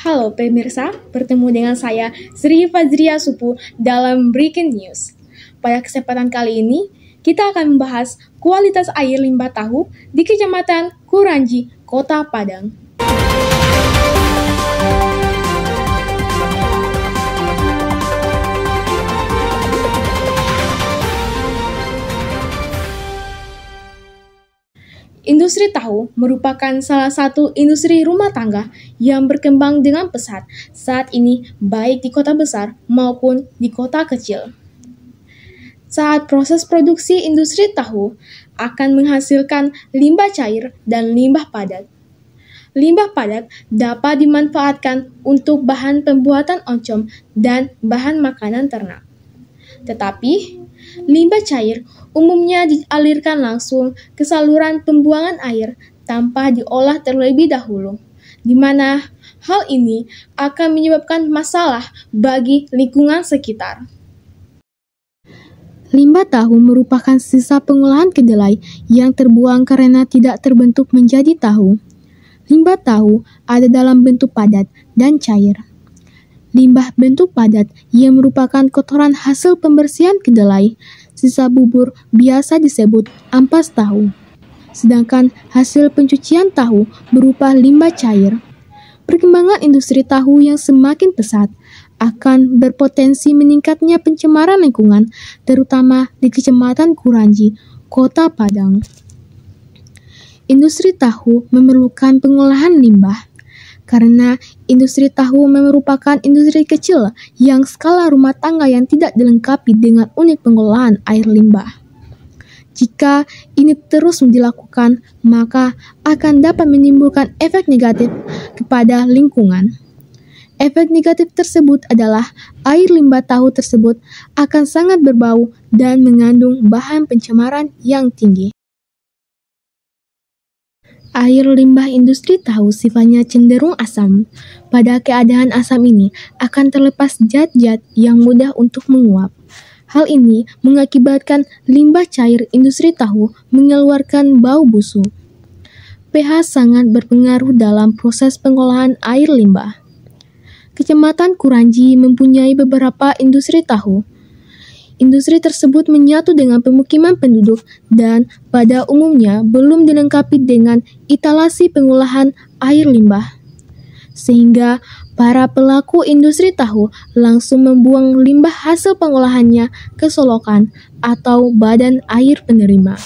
Halo pemirsa, bertemu dengan saya Sri Fazria Supu dalam Breaking News. Pada kesempatan kali ini, kita akan membahas kualitas air limbah tahu di Kecamatan Kuranji, Kota Padang. Industri tahu merupakan salah satu industri rumah tangga yang berkembang dengan pesat saat ini baik di kota besar maupun di kota kecil. Saat proses produksi industri tahu akan menghasilkan limbah cair dan limbah padat. Limbah padat dapat dimanfaatkan untuk bahan pembuatan oncom dan bahan makanan ternak. Tetapi, limbah cair umumnya dialirkan langsung ke saluran pembuangan air tanpa diolah terlebih dahulu, di mana hal ini akan menyebabkan masalah bagi lingkungan sekitar. Limbah tahu merupakan sisa pengolahan kedelai yang terbuang karena tidak terbentuk menjadi tahu. Limbah tahu ada dalam bentuk padat dan cair. Limbah bentuk padat yang merupakan kotoran hasil pembersihan kedelai, sisa bubur biasa disebut ampas tahu. Sedangkan hasil pencucian tahu berupa limbah cair. Perkembangan industri tahu yang semakin pesat akan berpotensi meningkatnya pencemaran lingkungan, terutama di Kecamatan Kuranji, Kota Padang. Industri tahu memerlukan pengolahan limbah. Karena industri tahu merupakan industri kecil yang skala rumah tangga yang tidak dilengkapi dengan unit pengolahan air limbah. Jika ini terus dilakukan, maka akan dapat menimbulkan efek negatif kepada lingkungan. Efek negatif tersebut adalah air limbah tahu tersebut akan sangat berbau dan mengandung bahan pencemaran yang tinggi. Air limbah industri tahu sifatnya cenderung asam. Pada keadaan asam ini akan terlepas zat-zat yang mudah untuk menguap. Hal ini mengakibatkan limbah cair industri tahu mengeluarkan bau busuk. pH sangat berpengaruh dalam proses pengolahan air limbah. Kecamatan Kuranji mempunyai beberapa industri tahu. Industri tersebut menyatu dengan pemukiman penduduk dan pada umumnya belum dilengkapi dengan instalasi pengolahan air limbah. Sehingga para pelaku industri tahu langsung membuang limbah hasil pengolahannya ke solokan atau badan air penerima.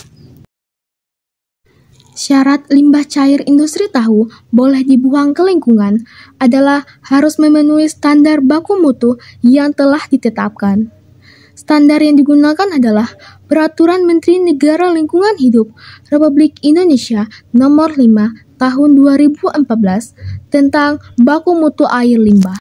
Syarat limbah cair industri tahu boleh dibuang ke lingkungan adalah harus memenuhi standar baku mutu yang telah ditetapkan. Standar yang digunakan adalah Peraturan Menteri Negara Lingkungan Hidup Republik Indonesia Nomor 5 Tahun 2014 tentang baku mutu air limbah.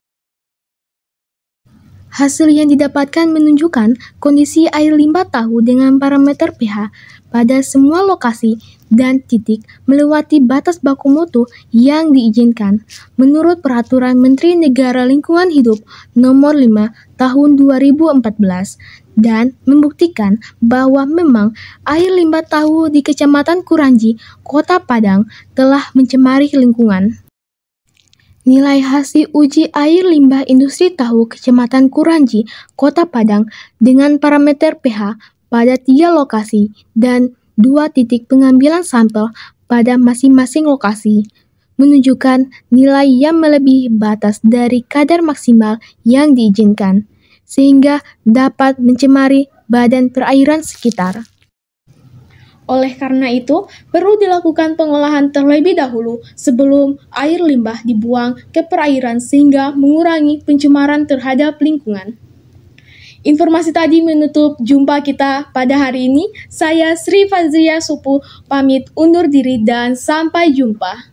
Hasil yang didapatkan menunjukkan kondisi air limbah tahu dengan parameter pH pada semua lokasi dan titik melewati batas baku mutu yang diizinkan menurut Peraturan Menteri Negara Lingkungan Hidup Nomor 5 Tahun 2014 dan membuktikan bahwa memang air limbah tahu di Kecamatan Kuranji, Kota Padang telah mencemari lingkungan. Nilai hasil uji air limbah industri tahu Kecamatan Kuranji, Kota Padang dengan parameter pH pada 3 lokasi dan 2 titik pengambilan sampel pada masing-masing lokasi menunjukkan nilai yang melebihi batas dari kadar maksimal yang diizinkan, sehingga dapat mencemari badan perairan sekitar. Oleh karena itu, perlu dilakukan pengolahan terlebih dahulu sebelum air limbah dibuang ke perairan sehingga mengurangi pencemaran terhadap lingkungan. Informasi tadi menutup jumpa kita pada hari ini. Saya Sri Fazria Supu pamit undur diri dan sampai jumpa.